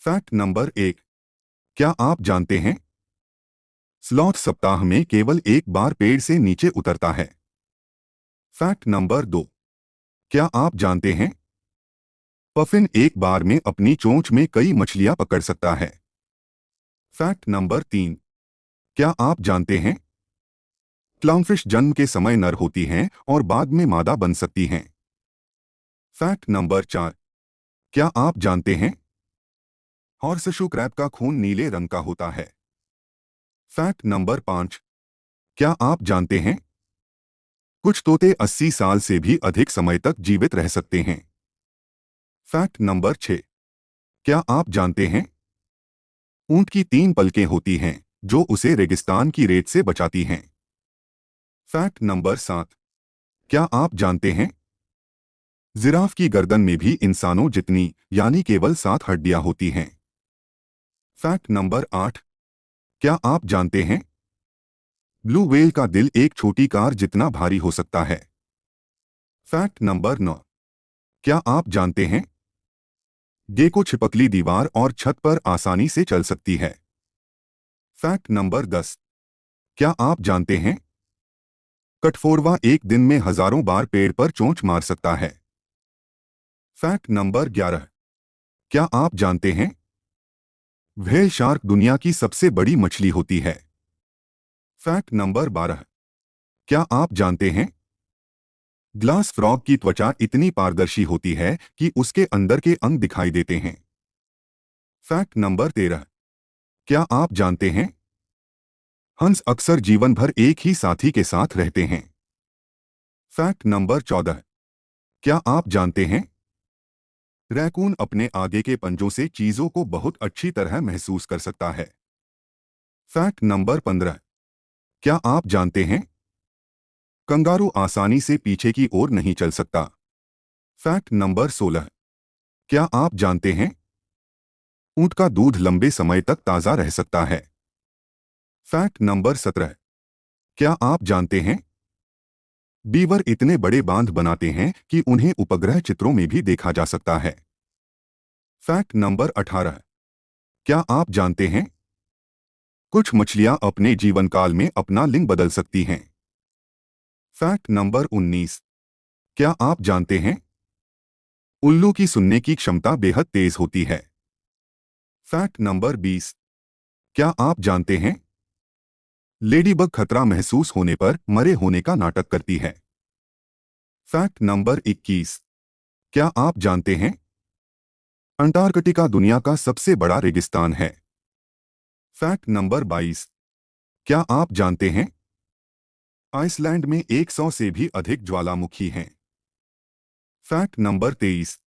Fact number 1। क्या आप जानते हैं स्लॉथ सप्ताह में केवल एक बार पेड़ से नीचे उतरता है। Fact number 2। क्या आप जानते हैं पफिन एक बार में अपनी चोंच में कई मछलियां पकड़ सकता है। Fact number 3। क्या आप जानते हैं क्लाउनफिश जन्म के समय नर होती हैं और बाद में मादा बन सकती हैं। Fact number 4। क्या आप जानते हैं हॉर्सशू क्रैब का खून नीले रंग का होता है। Fact number 5। क्या आप जानते हैं कुछ तोते 80 साल से भी अधिक समय तक जीवित रह सकते हैं। Fact number 6। क्या आप जानते हैं ऊंट की 3 पलकें होती हैं जो उसे रेगिस्तान की रेत से बचाती हैं। Fact number 7। क्या आप जानते हैं जिराफ की गर्दन में भी इंसानों जितनी यानी केवल 7 हड्डियां होती हैं। Fact number 8। क्या आप जानते हैं ब्लू व्हेल का दिल एक छोटी कार जितना भारी हो सकता है। Fact number 9। क्या आप जानते हैं गेको छिपकली दीवार और छत पर आसानी से चल सकती है। Fact number 10। क्या आप जानते हैं कठफोड़वा एक दिन में हजारों बार पेड़ पर चोंच मार सकता है। Fact number 11। क्या आप जानते हैं व्हेल शार्क दुनिया की सबसे बड़ी मछली होती है। Fact number 12। क्या आप जानते हैं ग्लास फ्रॉग की त्वचा इतनी पारदर्शी होती है कि उसके अंदर के अंग दिखाई देते हैं। Fact number 13। क्या आप जानते हैं हंस अक्सर जीवन भर एक ही साथी के साथ रहते हैं। Fact number 14। क्या आप जानते हैं रैकून अपने आगे के पंजों से चीजों को बहुत अच्छी तरह महसूस कर सकता है। Fact number 15। क्या आप जानते हैं कंगारू आसानी से पीछे की ओर नहीं चल सकता। Fact number 16। क्या आप जानते हैं ऊंट का दूध लंबे समय तक ताज़ा रह सकता है। Fact number 17। क्या आप जानते हैं बीवर इतने बड़े बांध बनाते हैं कि उन्हें उपग्रह चित्रों में भी देखा जा सकता है। Fact number 18। क्या आप जानते हैं कुछ मछलियां अपने जीवन काल में अपना लिंग बदल सकती हैं। Fact number 19। क्या आप जानते हैं उल्लू की सुनने की क्षमता बेहद तेज होती है। Fact number 20। क्या आप जानते हैं लेडीबग खतरा महसूस होने पर मरे होने का नाटक करती है। Fact number 21। क्या आप जानते हैं अंटार्कटिका दुनिया का सबसे बड़ा रेगिस्तान है। Fact number 22। क्या आप जानते हैं आइसलैंड में 100 से भी अधिक ज्वालामुखी हैं। Fact number 23।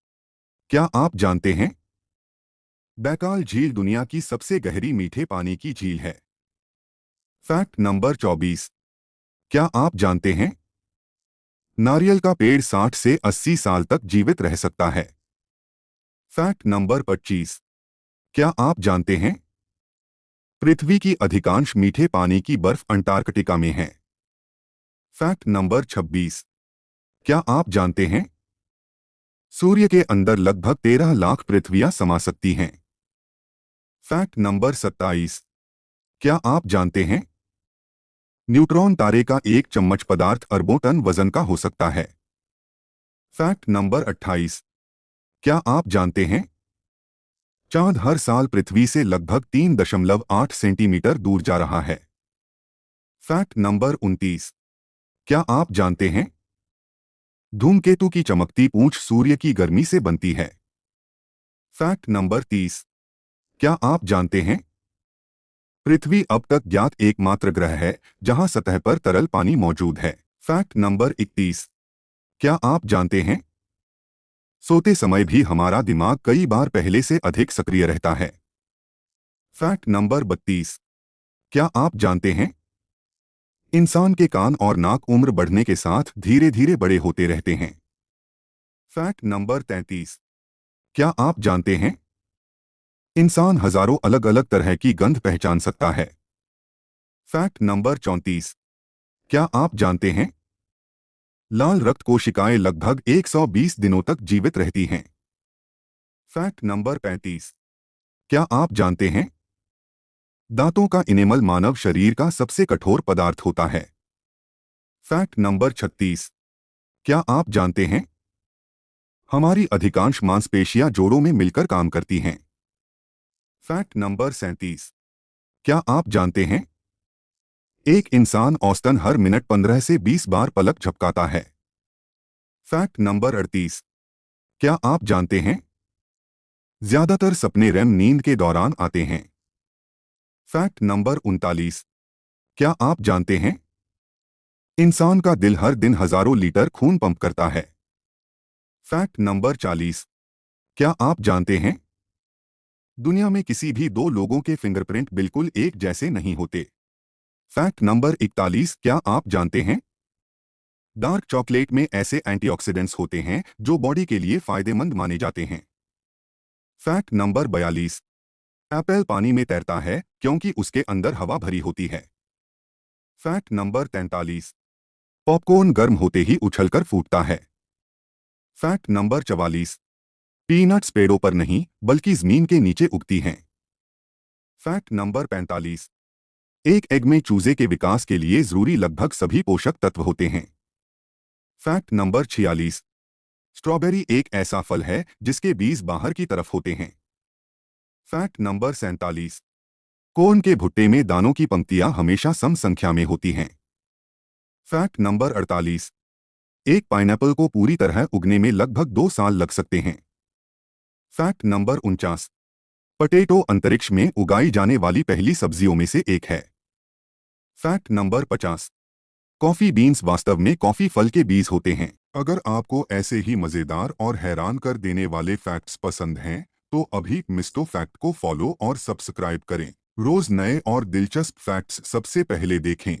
क्या आप जानते हैं बैकाल झील दुनिया की सबसे गहरी मीठे पानी की झील है। Fact number 24। क्या आप जानते हैं नारियल का पेड़ 60 से 80 साल तक जीवित रह सकता है। Fact number 25। क्या आप जानते हैं पृथ्वी की अधिकांश मीठे पानी की बर्फ अंटार्कटिका में है। Fact number 26। क्या आप जानते हैं सूर्य के अंदर लगभग 13 लाख पृथ्वियां समा सकती हैं। Fact number 27। क्या आप जानते हैं न्यूट्रॉन तारे का एक चम्मच पदार्थ अरबों टन वजन का हो सकता है। Fact number 28। क्या आप जानते हैं चांद हर साल पृथ्वी से लगभग 3.8 सेंटीमीटर दूर जा रहा है। Fact number 29। क्या आप जानते हैं धूमकेतु की चमकती पूंछ सूर्य की गर्मी से बनती है। Fact number 30। क्या आप जानते हैं पृथ्वी अब तक ज्ञात एकमात्र ग्रह है जहां सतह पर तरल पानी मौजूद है। Fact number 31। क्या आप जानते हैं सोते समय भी हमारा दिमाग कई बार पहले से अधिक सक्रिय रहता है। Fact number 32। क्या आप जानते हैं इंसान के कान और नाक उम्र बढ़ने के साथ धीरे धीरे बड़े होते रहते हैं। Fact number 33। क्या आप जानते हैं इंसान हजारों अलग अलग तरह की गंध पहचान सकता है। Fact number 34। क्या आप जानते हैं लाल रक्त कोशिकाएं लगभग 120 दिनों तक जीवित रहती हैं। Fact number 35। क्या आप जानते हैं दांतों का इनेमल मानव शरीर का सबसे कठोर पदार्थ होता है? Fact number 36। क्या आप जानते हैं हमारी अधिकांश मांसपेशियां जोड़ों में मिलकर काम करती हैं? Fact number 37। क्या आप जानते हैं एक इंसान औसतन हर मिनट 15 से 20 बार पलक झपकाता है? Fact number 38। क्या आप जानते हैं ज्यादातर सपने रेम नींद के दौरान आते हैं? Fact number 39। क्या आप जानते हैं इंसान का दिल हर दिन हजारों लीटर खून पंप करता है? Fact number 40। क्या आप जानते हैं दुनिया में किसी भी दो लोगों के फिंगरप्रिंट बिल्कुल एक जैसे नहीं होते? Fact number 41। क्या आप जानते हैं डार्क चॉकलेट में ऐसे एंटीऑक्सीडेंट्स होते हैं जो बॉडी के लिए फायदेमंद माने जाते हैं? Fact number 42। एप्पल पानी में तैरता है क्योंकि उसके अंदर हवा भरी होती है? Fact number 43। पॉपकॉर्न गर्म होते ही उछलकर फूटता है? Fact number 44। पीनट्स पेड़ों पर नहीं बल्कि जमीन के नीचे उगती हैं? Fact number 45। एक एग में चूजे के विकास के लिए जरूरी लगभग सभी पोषक तत्व होते हैं? Fact number 46। स्ट्रॉबेरी एक ऐसा फल है जिसके बीज बाहर की तरफ होते हैं? Fact number 47। कोर्न के भुट्टे में दानों की पंक्तियां हमेशा सम संख्या में होती हैं? Fact number 48। एक पाइनएप्पल को पूरी तरह उगने में लगभग 2 साल लग सकते हैं? Fact number 49। पटेटो अंतरिक्ष में उगाई जाने वाली पहली सब्जियों में से एक है? Fact number 50। कॉफी बीन्स वास्तव में कॉफी फल के बीज होते हैं? अगर आपको ऐसे ही मजेदार और हैरान कर देने वाले फैक्ट्स पसंद हैं तो अभी मिस्टो फैक्ट को फॉलो और सब्सक्राइब करें। रोज नए और दिलचस्प फैक्ट्स सबसे पहले देखें।